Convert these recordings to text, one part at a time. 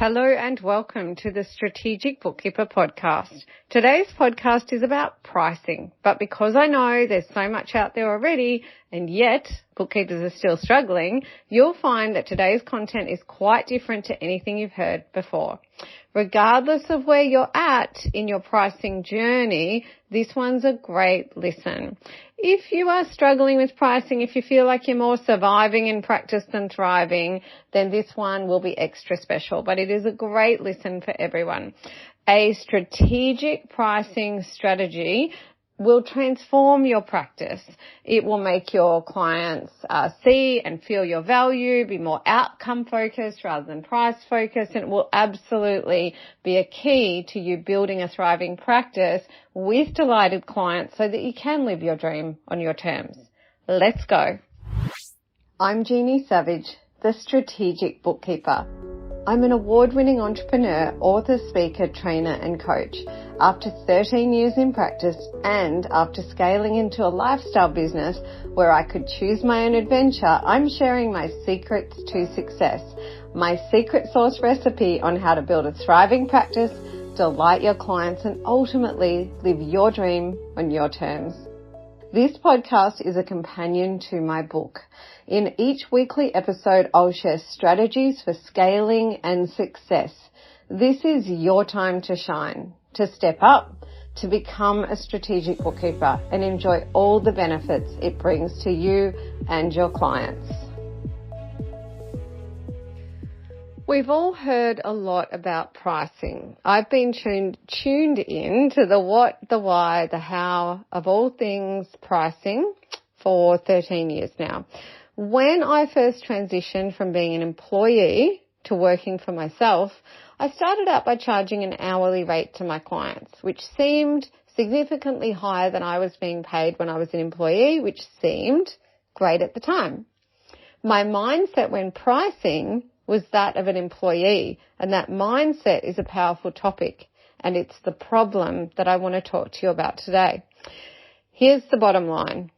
Hello and welcome to the Strategic Bookkeeper podcast. Today's podcast is about pricing, but because I know there's so much out there already and yet bookkeepers are still struggling, you'll find that today's content is quite different to anything you've heard before. Regardless of where you're at in your pricing journey, this one's a great listen. If you are struggling with pricing, if you feel like you're more surviving in practice than thriving, then this one will be extra special, but it is a great listen for everyone. A strategic pricing strategy will transform your practice. It will make your clients see and feel your value, be more outcome focused rather than price focused, and it will absolutely be a key to you building a thriving practice with delighted clients so that you can live your dream on your terms. Let's go. I'm Jeannie Savage, the Strategic Bookkeeper. I'm an award-winning entrepreneur, author, speaker, trainer and coach. After 13 years in practice and after scaling into a lifestyle business where I could choose my own adventure, I'm sharing my secrets to success, my secret sauce recipe on how to build a thriving practice, delight your clients and ultimately live your dream on your terms. This podcast is a companion to my book. In each weekly episode, I'll share strategies for scaling and success. This is your time to shine, to step up, to become a strategic bookkeeper and enjoy all the benefits it brings to you and your clients. We've all heard a lot about pricing. I've been tuned in to the what, the why, the how of all things pricing for 13 years now. When I first transitioned from being an employee to working for myself, I started out by charging an hourly rate to my clients, which seemed significantly higher than I was being paid when I was an employee, which seemed great at the time. My mindset when pricing was that of an employee, and that mindset is a powerful topic, and it's the problem that I want to talk to you about today. Here's the bottom line.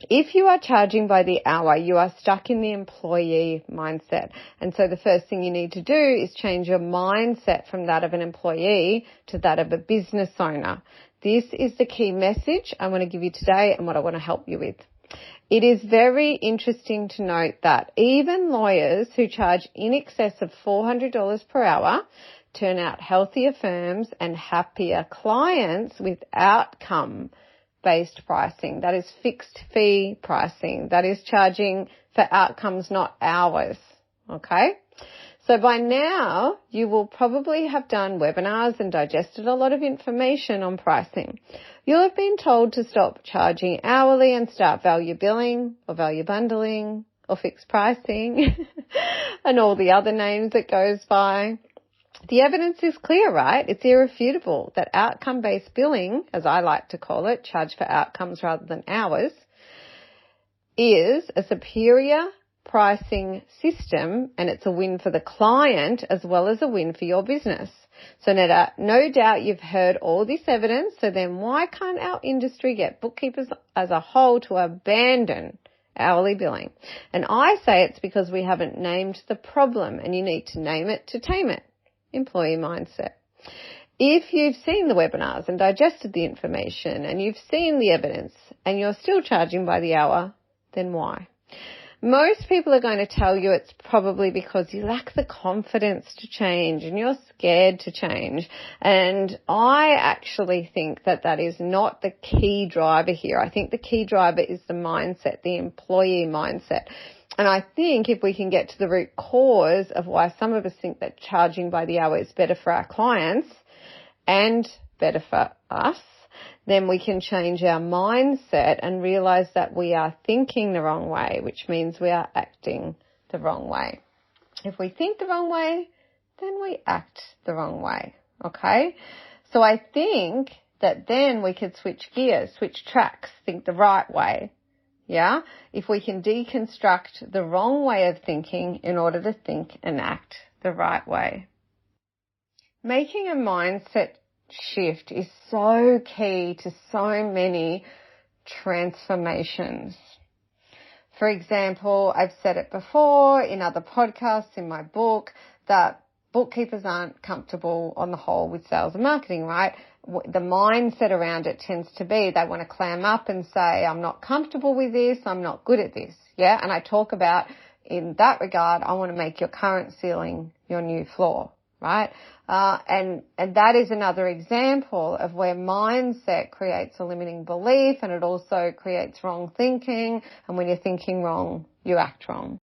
If you are charging by the hour, you are stuck in the employee mindset. And so the first thing you need to do is change your mindset from that of an employee to that of a business owner. This is the key message I want to give you today and what I want to help you with. It is very interesting to note that even lawyers who charge in excess of $400 per hour turn out healthier firms and happier clients with outcome-based pricing. That is fixed fee pricing. That is charging for outcomes, not hours. Okay? So by now, you will probably have done webinars and digested a lot of information on pricing. You'll have been told to stop charging hourly and start value billing or value bundling or fixed pricing and all the other names it goes by. The evidence is clear, right? It's irrefutable that outcome-based billing, as I like to call it, charge for outcomes rather than hours, is a superior pricing system, and it's a win for the client as well as a win for your business. So no doubt you've heard all this evidence, so then why can't our industry get bookkeepers as a whole to abandon hourly billing? And I say it's because we haven't named the problem, and you need to name it to tame it. Employee mindset. If you've seen the webinars and digested the information and you've seen the evidence and you're still charging by the hour, then why? Most people are going to tell you it's probably because you lack the confidence to change and you're scared to change. And I actually think that that is not the key driver here. I think the key driver is the mindset, the employee mindset. And I think if we can get to the root cause of why some of us think that charging by the hour is better for our clients and better for us, then we can change our mindset and realize that we are thinking the wrong way, which means we are acting the wrong way. If we think the wrong way, then we act the wrong way, okay? So I think that then we could switch gears, switch tracks, think the right way, yeah? If we can deconstruct the wrong way of thinking in order to think and act the right way. Making a mindset shift is so key to so many transformations. For example, I've said it before in other podcasts, in my book, that bookkeepers aren't comfortable on the whole with sales and marketing, right? The mindset around it tends to be they want to clam up and say, I'm not comfortable with this, I'm not good at this. Yeah. And I talk about in that regard, I want to make your current ceiling your new floor, right? And that is another example of where mindset creates a limiting belief, and it also creates wrong thinking. And when you're thinking wrong, you act wrong.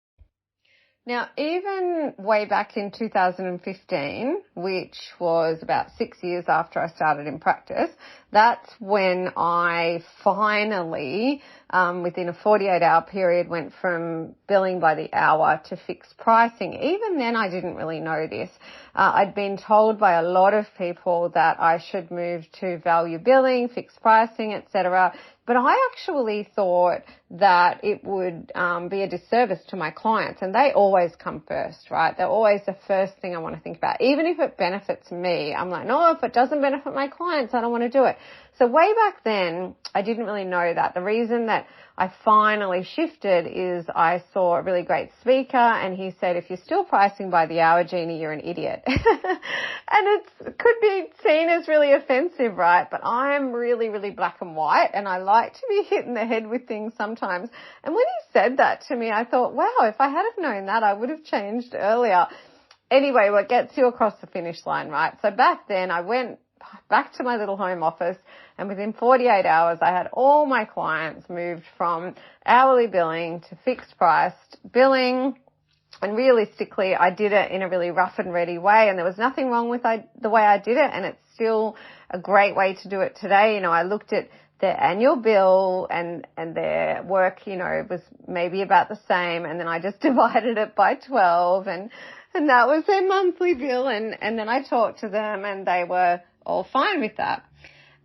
Now, even way back in 2015, which was about 6 years after I started in practice, that's when I finally, within a 48-hour period, went from billing by the hour to fixed pricing. Even then, I didn't really know this. I'd been told by a lot of people that I should move to value billing, fixed pricing, etc. But I actually thought that it would be a disservice to my clients, and they always come first, right? They're always the first thing I want to think about. Even if it benefits me, I'm like, no, if it doesn't benefit my clients, I don't want to do it. So way back then, I didn't really know that. The reason that I finally shifted is I saw a really great speaker, and he said, if you're still pricing by the hour, Jeannie, you're an idiot. And it could be seen as really offensive, right? But I'm really, really black and white, and I like to be hit in the head with things sometimes. And when he said that to me, I thought, wow, if I had have known that, I would have changed earlier. Anyway, what gets you across the finish line, right? So back then, I went back to my little home office, and within 48 hours, I had all my clients moved from hourly billing to fixed priced billing. And realistically, I did it in a really rough and ready way, and there was nothing wrong with the way I did it, and it's still a great way to do it today. You know, I looked at their annual bill and their work, you know, was maybe about the same, and then I just divided it by 12, and that was their monthly bill, and then I talked to them, and they were all fine with that.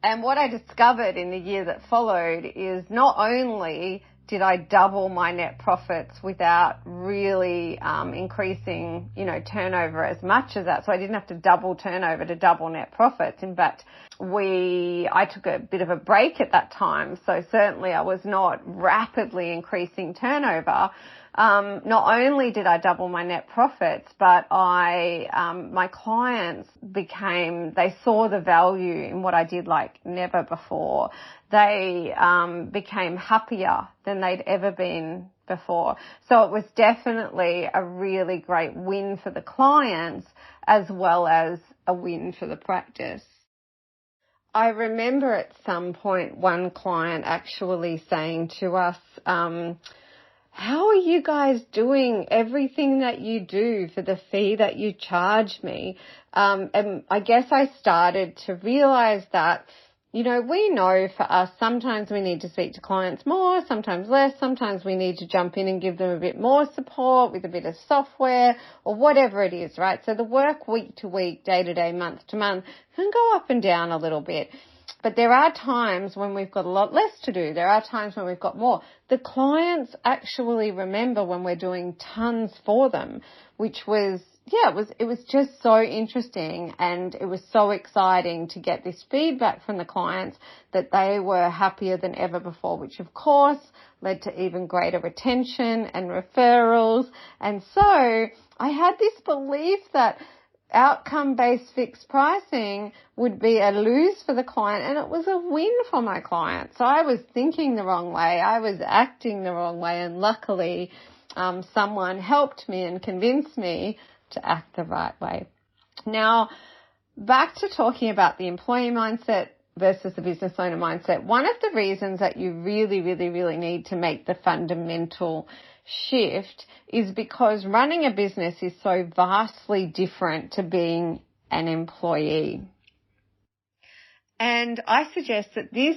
And what I discovered in the year that followed is not only did I double my net profits without really increasing, you know, turnover as much as that. So I didn't have to double turnover to double net profits. In fact, I took a bit of a break at that time. So certainly I was not rapidly increasing turnover. Not only did I double my net profits, but my clients they saw the value in what I did like never before. They became happier than they'd ever been before. So it was definitely a really great win for the clients as well as a win for the practice. I remember at some point one client actually saying to us, how are you guys doing everything that you do for the fee that you charge me? And I guess I started to realize that, you know, we know for us, sometimes we need to speak to clients more, sometimes less, sometimes we need to jump in and give them a bit more support with a bit of software or whatever it is, right? So the work week to week, day to day, month to month can go up and down a little bit. But there are times when we've got a lot less to do. There are times when we've got more. The clients actually remember when we're doing tons for them, which was, it was just so interesting, and it was so exciting to get this feedback from the clients that they were happier than ever before, which of course led to even greater retention and referrals. And so I had this belief that outcome-based fixed pricing would be a lose for the client, and it was a win for my client. So I was thinking the wrong way, I was acting the wrong way, and luckily someone helped me and convinced me to act the right way. Now, back to talking about the employee mindset versus the business owner mindset. One of the reasons that you really, really, really need to make the fundamental shift is because running a business is so vastly different to being an employee. And I suggest that this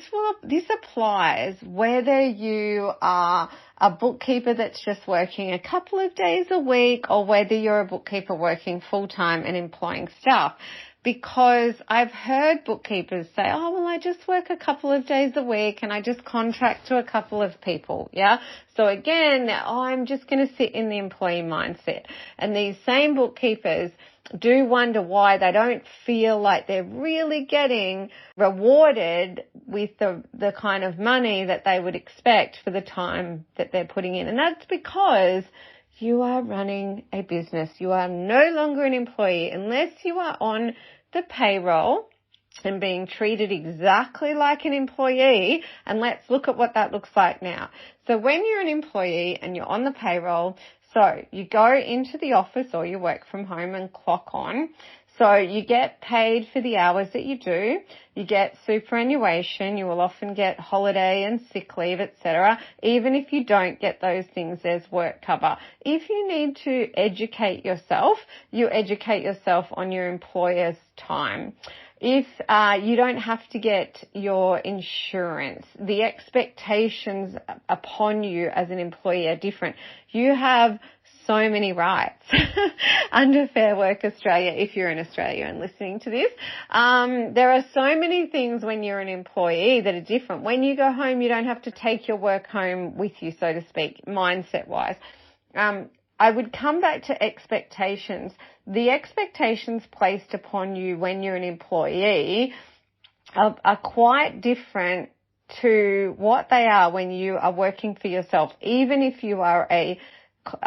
applies whether you are a bookkeeper that's just working a couple of days a week or whether you're a bookkeeper working full-time and employing staff. Because I've heard bookkeepers say, oh, well, I just work a couple of days a week and I just contract to a couple of people, yeah? So again, I'm just going to sit in the employee mindset. And these same bookkeepers do wonder why they don't feel like they're really getting rewarded with the kind of money that they would expect for the time that they're putting in. And that's because you are running a business. You are no longer an employee unless you are on the payroll and being treated exactly like an employee. And let's look at what that looks like now. So when you're an employee and you're on the payroll, so you go into the office or you work from home and clock on. So you get paid for the hours that you do. You get superannuation. You will often get holiday and sick leave, etc. Even if you don't get those things, there's work cover. If you need to educate yourself, you educate yourself on your employer's time. If you don't have to get your insurance, the expectations upon you as an employee are different. You have so many rights under Fair Work Australia if you're in Australia and listening to this. There are so many things when you're an employee that are different. When you go home, you don't have to take your work home with you, so to speak, mindset-wise. I would come back to expectations. The expectations placed upon you when you're an employee are quite different to what they are when you are working for yourself, even if you are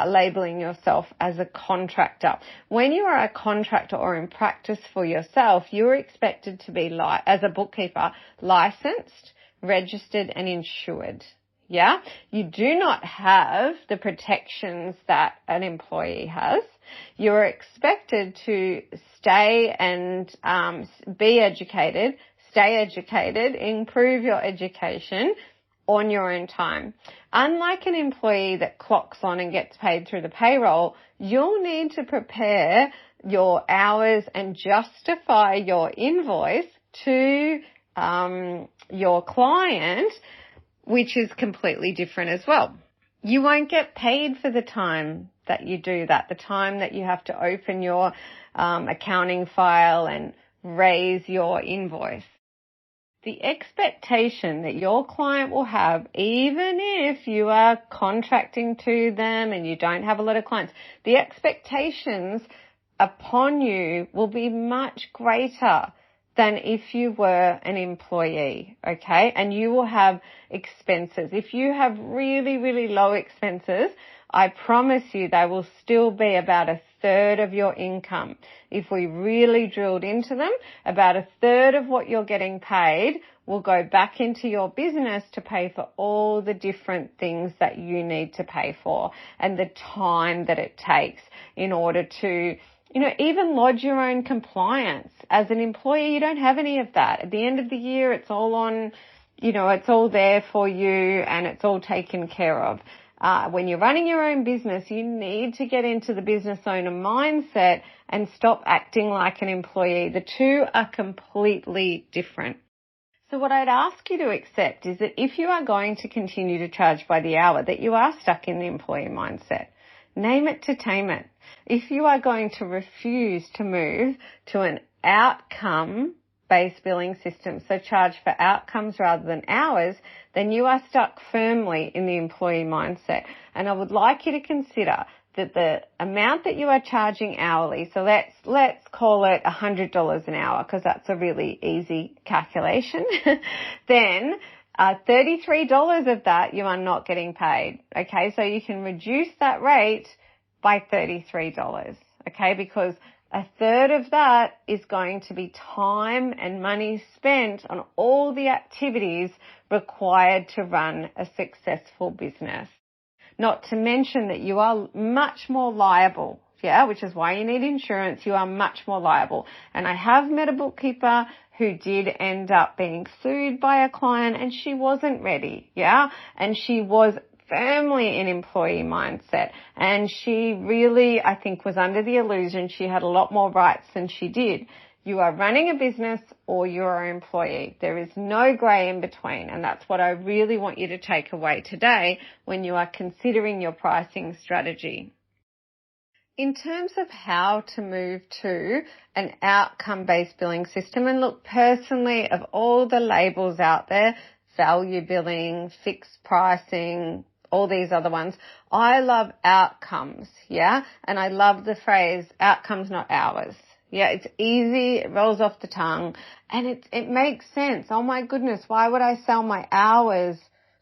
labeling yourself as a contractor. When you are a contractor or in practice for yourself, you're expected to be, as a bookkeeper, licensed, registered and insured. Yeah, you do not have the protections that an employee has. You're expected to stay and be educated, stay educated, improve your education on your own time. Unlike an employee that clocks on and gets paid through the payroll, you'll need to prepare your hours and justify your invoice to your client, which is completely different as well. You won't get paid for the time that you do that, the time that you have to open your accounting file and raise your invoice. The expectation that your client will have, even if you are contracting to them and you don't have a lot of clients, the expectations upon you will be much greater than if you were an employee, okay? And you will have expenses. If you have really, really low expenses, I promise you they will still be about 1/3 of your income. If we really drilled into them, about 1/3 of what you're getting paid will go back into your business to pay for all the different things that you need to pay for and the time that it takes in order to, even lodge your own compliance. As an employee, you don't have any of that. At the end of the year, it's all on, it's all there for you and it's all taken care of. When you're running your own business, you need to get into the business owner mindset and stop acting like an employee. The two are completely different. So what I'd ask you to accept is that if you are going to continue to charge by the hour, that you are stuck in the employee mindset. Name it to tame it. If you are going to refuse to move to an outcome-based billing system, so charge for outcomes rather than hours, then you are stuck firmly in the employee mindset. And I would like you to consider that the amount that you are charging hourly, so let's call it $100 an hour because that's a really easy calculation, then $33 of that you are not getting paid. Okay, so you can reduce that rate by $33, okay, because 1/3 of that is going to be time and money spent on all the activities required to run a successful business. Not to mention that you are much more liable, which is why you need insurance. You are much more liable. And I have met a bookkeeper who did end up being sued by a client and she wasn't ready, and she was firmly in employee mindset. And she really, I think, was under the illusion she had a lot more rights than she did. You are running a business or you're an employee. There is no grey in between. And that's what I really want you to take away today when you are considering your pricing strategy. In terms of how to move to an outcome-based billing system, and look, personally, of all the labels out there, value billing, fixed pricing, all these other ones, I love outcomes, and I love the phrase outcomes, not hours. It's easy, it rolls off the tongue, and it makes sense. Oh my goodness, why would I sell my hours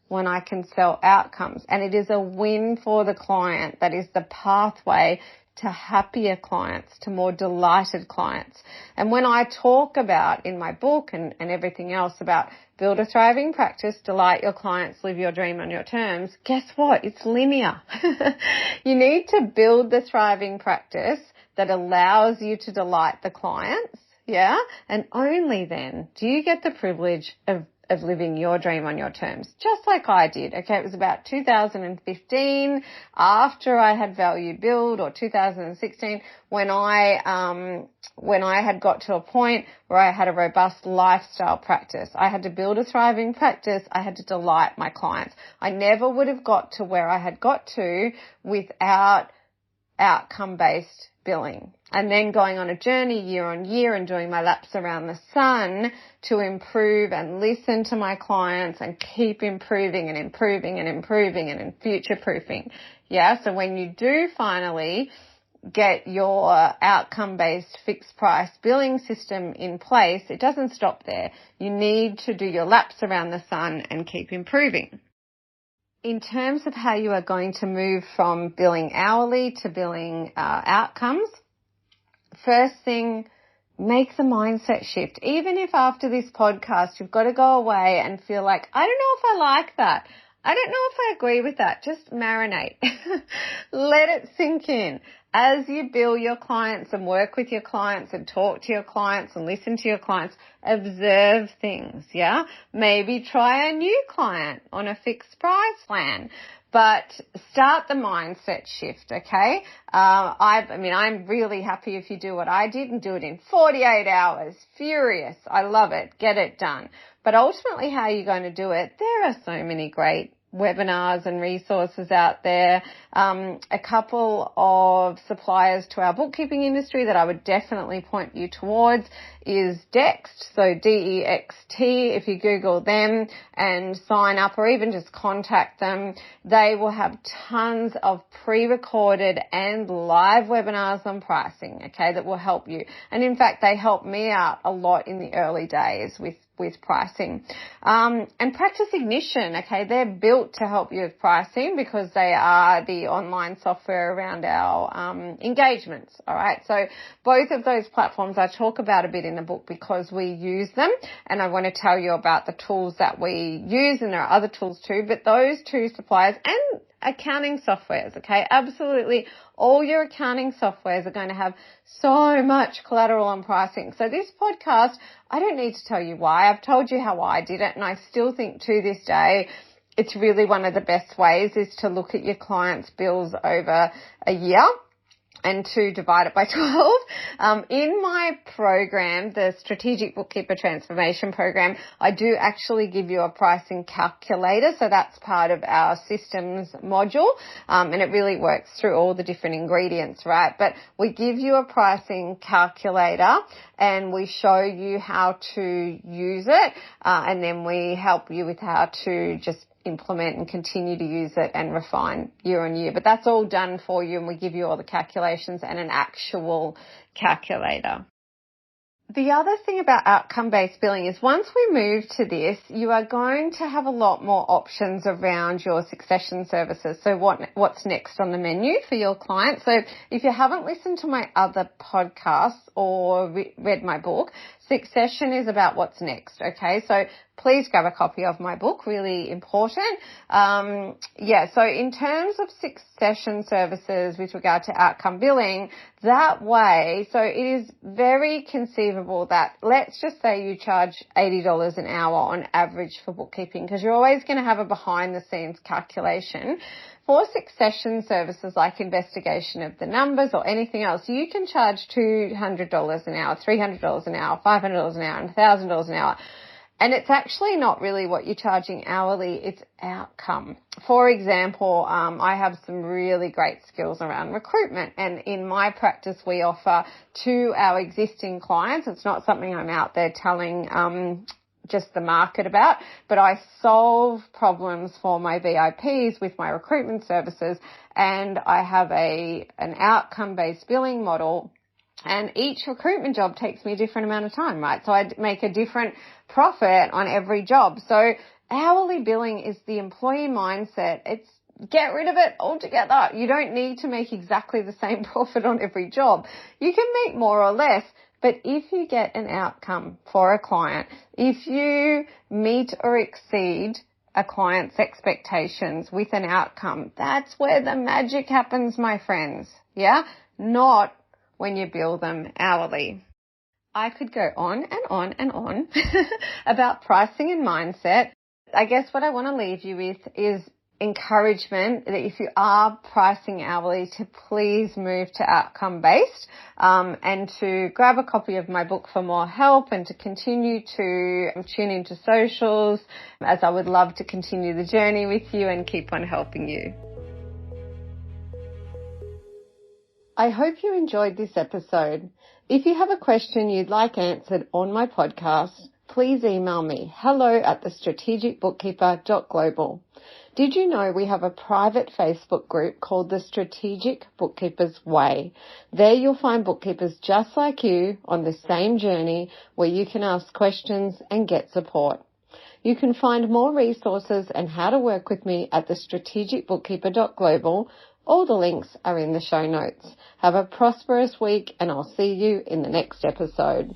when I can sell outcomes. And it is a win for the client. That is the pathway to happier clients, to more delighted clients. And when I talk about in my book and everything else about build a thriving practice, delight your clients, live your dream on your terms, guess what? It's linear. You need to build the thriving practice that allows you to delight the clients, yeah? And only then do you get the privilege of living your dream on your terms, just like I did. Okay, it was about 2015 after I had value build, or 2016 when I had got to a point where I had a robust lifestyle practice. I had to build a thriving practice. I had to delight my clients. I never would have got to where I had got to without outcome-based billing. And then going on a journey year on year and doing my laps around the sun to improve and listen to my clients and keep improving and improving and improving and future-proofing. Yeah, so when you do finally get your outcome-based fixed price billing system in place, it doesn't stop there. You need to do your laps around the sun and keep improving. In terms of how you are going to move from billing hourly to billing outcomes, first thing, make the mindset shift. Even if after this podcast you've got to go away and feel like, I don't know if I like that. I don't know if I agree with that. Just marinate. Let it sink in. As you bill your clients and work with your clients and talk to your clients and listen to your clients, observe things, yeah? Maybe try a new client on a fixed price plan. But start the mindset shift, okay? I'm really happy if you do what I did and do it in 48 hours. Furious. I love it. Get it done. But ultimately, how are you going to do it? There are so many great webinars and resources out there. A couple of suppliers to our bookkeeping industry that I would definitely point you towards is Dext, so D-E-X-T. If you Google them and sign up or even just contact them, they will have tons of pre-recorded and live webinars on pricing, okay, that will help you. And in fact, they helped me out a lot in the early days with pricing. And Practice Ignition, okay, they're built to help you with pricing because they are the online software around our engagements, all right? So both of those platforms I talk about a bit in the book because we use them, and I want to tell you about the tools that we use, and there are other tools too, but those two suppliers and accounting softwares, okay? Absolutely all your accounting softwares are going to have so much collateral on pricing. So this podcast, I don't need to tell you why. I've told you how I did it, and I still think to this day it's really one of the best ways is to look at your clients' bills over a year and to divide it by 12. In my program, the Strategic Bookkeeper Transformation Program, I do actually give you a pricing calculator. So that's part of our systems module. And it really works through all the different ingredients, right? But we give you a pricing calculator and we show you how to use it. And then we help you with how to just implement and continue to use it and refine year on year. But that's all done for you, and we give you all the calculations and an actual calculator. The other thing about outcome-based billing is once we move to this, you are going to have a lot more options around your succession services. So what's next on the menu for your clients? So if you haven't listened to my other podcasts or read my book, succession is about what's next, okay? So please grab a copy of my book, really important. So in terms of succession services with regard to outcome billing, that way, so it is very conceivable that let's just say you charge $80 an hour on average for bookkeeping, because you're always going to have a behind the scenes calculation. For succession services like investigation of the numbers or anything else, you can charge $200 an hour, $300 an hour, $500 an hour, and $1,000 an hour. And it's actually not really what you're charging hourly, it's outcome. For example, I have some really great skills around recruitment, and in my practice we offer to our existing clients. It's not something I'm out there telling just the market about, but I solve problems for my VIPs with my recruitment services, and I have an outcome-based billing model. And each recruitment job takes me a different amount of time, right? So I make a different profit on every job. So Hourly billing is the employee mindset. It's get rid of it altogether. You don't need to make exactly the same profit on every job. You can make more or less, but if you get an outcome for a client, if you meet or exceed a client's expectations with an outcome, that's where the magic happens, my friends. Yeah? Not when you bill them hourly. I could go on and on and on about pricing and mindset. I guess what I want to leave you with is encouragement that if you are pricing hourly, to please move to outcome-based and to grab a copy of my book for more help, and to continue to tune into socials, as I would love to continue the journey with you and keep on helping you. I hope you enjoyed this episode. If you have a question you'd like answered on my podcast, please email me, hello@thestrategicbookkeeper.global. Did you know we have a private Facebook group called the Strategic Bookkeeper's Way? There you'll find bookkeepers just like you on the same journey, where you can ask questions and get support. You can find more resources and how to work with me at thestrategicbookkeeper.global. All the links are in the show notes. Have a prosperous week, and I'll see you in the next episode.